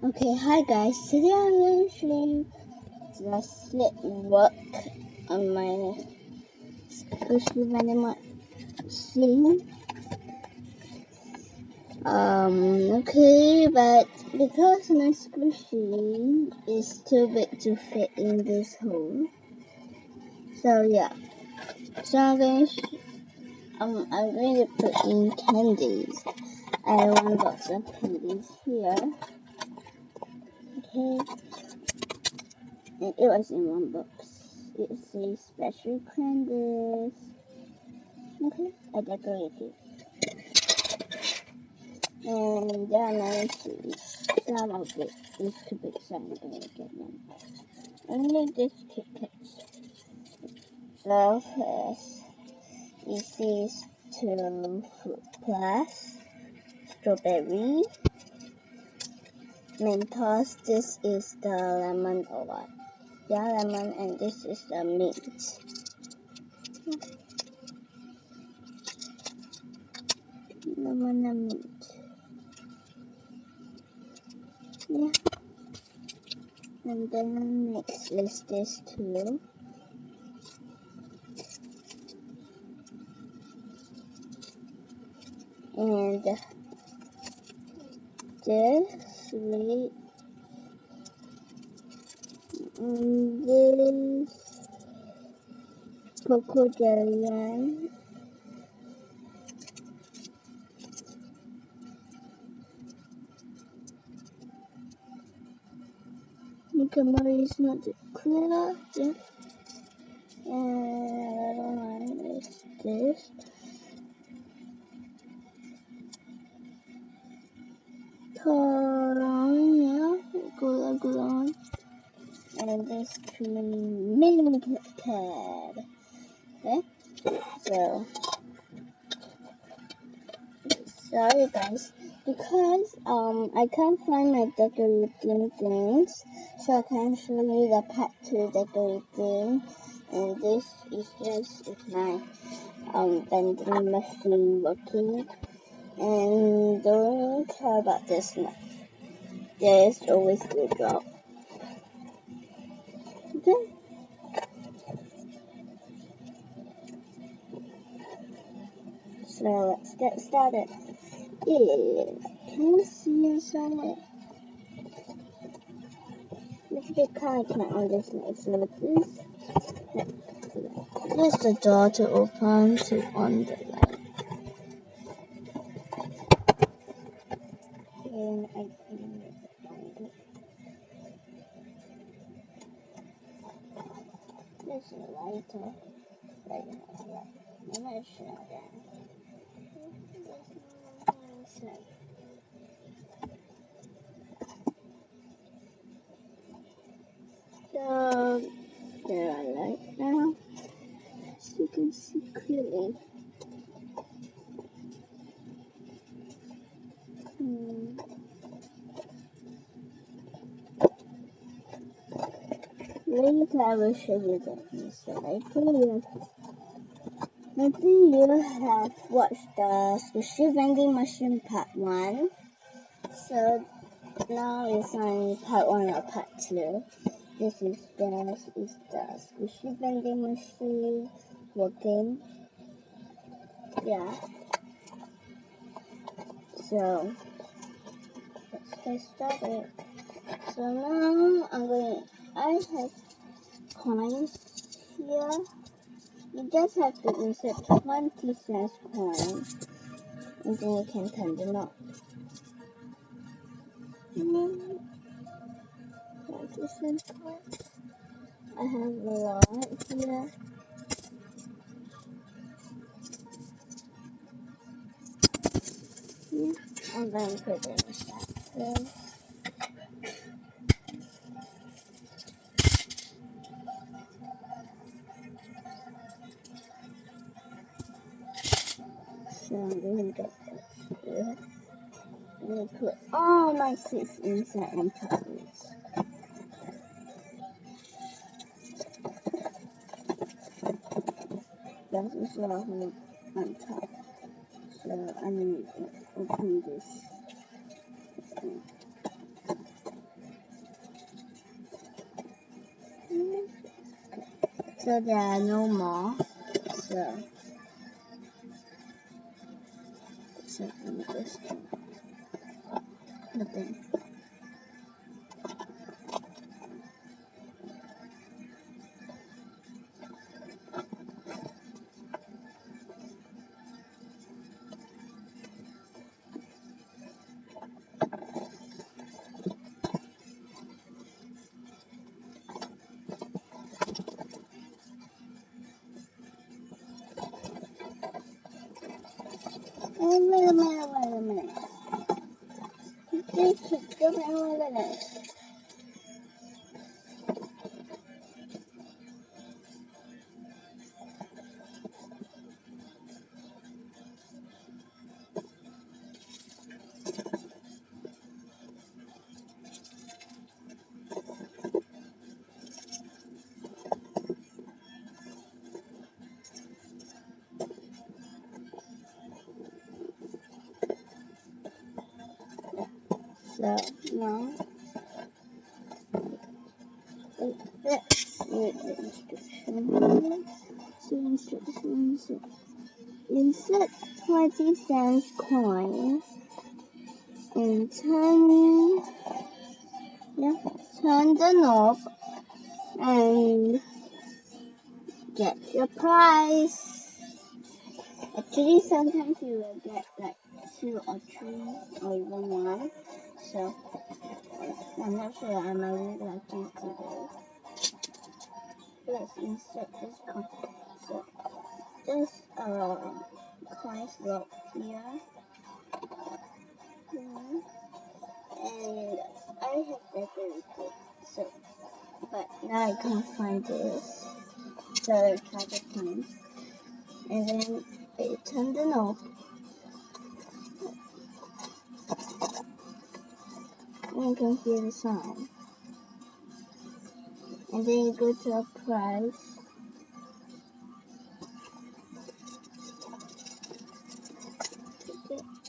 Okay, hi guys. Today I'm going to show you the slit work on my squishy vending machine. Okay, but because my squishy is too big to fit in this hole, so yeah. So I'm going to put in candies. I have one box of candies here. Okay. And it was in one box. It says special candies. Okay, I decorated. And there are 9 seeds. Some of it is too big, so I'm going to get them. Only this Kit Kats. So first, this is 2 fruit plus, strawberry, Mentos. This is the lemon or what? Yeah, lemon, and this is the mint. Lemon and mint. Yeah. And then next is this too. And this sweet. This cocoa jelly one. The camera is not clear. Yeah. And another one is this. Yeah. Gula. And this 3 mini cat. Okay. So sorry guys, because I can't find my decorating things, so I can show you the part 2 decorating. And this is just my vending machine working. And don't care about this much. There's always a drop. Okay. So let's get started. Yeah. Can you see inside? This big car I can't understand. So this. Here's the door to open to on the light. And I can find it. There's a lighter. Right now. I'm not sure that. So there are lights now. So you can see clearly. Later I will show you the inside. I think you have watched the Squishy Vending Machine Part 1. So now it's on Part 1 or Part 2. This is the Squishy Vending Machine working. Yeah. So let's get started. So now I have coins here. You just have to insert 20 cents coin, and then you can turn them up. 20 cents coin. I have a lot here. I'm going to put it inside. So I'm going to get this here. I'm going to put all my seeds inside and toppings. That is all on top. So I'm going to open this. So there are no more. So let me just nothing. Wait a minute. Please give me 1 minute. So now let's read the instructions. So instructions: insert 20 cents coins and turn the knob and get your prize. Actually, sometimes you will get like 2 or 3 or even 1. So I'm not sure I might really lucky today. Let's insert this coin. So this coin slot here. And I have decorated. So but now I can't find this. So I try to find. And then I turn the knob. And you can hear the sound. And then you go to a price.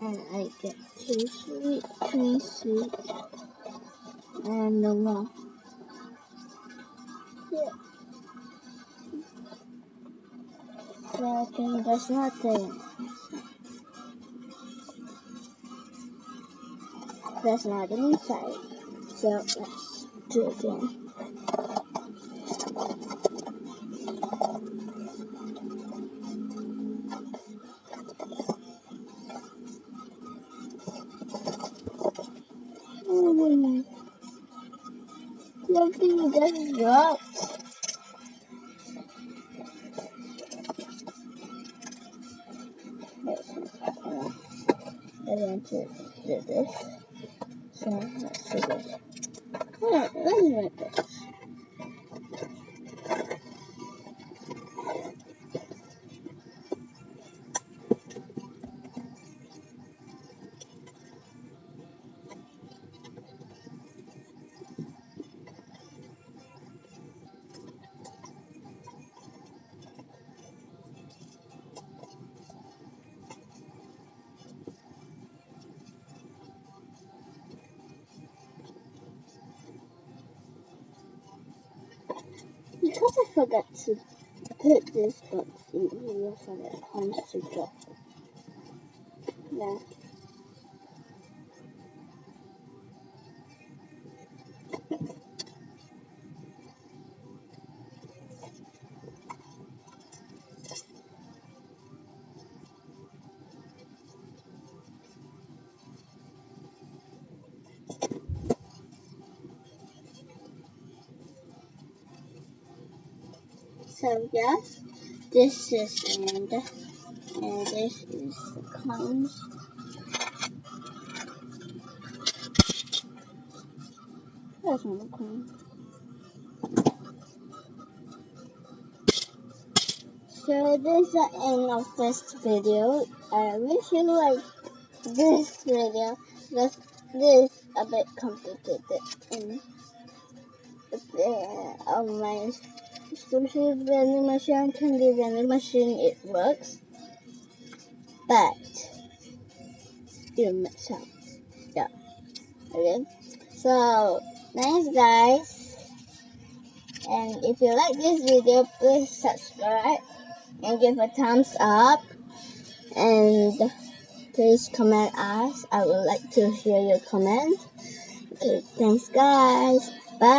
And I get 2 sweet, 3 sweet, and no more. Yeah. So I think there's nothing. There's nothing inside. So let's do it again. Something just dropped. I want to do this. So let's do this. Let's make this. Because I forgot to put this box in here for the coins to drop. Yeah. So yes, this is the end, and this is the coins. There's another coin. So this is the end of this video. I wish you liked this video because this is a bit complicated and my social vending machine, candy vending machine, it works, but you mess up. Yeah. Okay. So thanks guys. And if you like this video, please subscribe and give a thumbs up. And please comment us. I would like to hear your comment. Okay, thanks guys. Bye.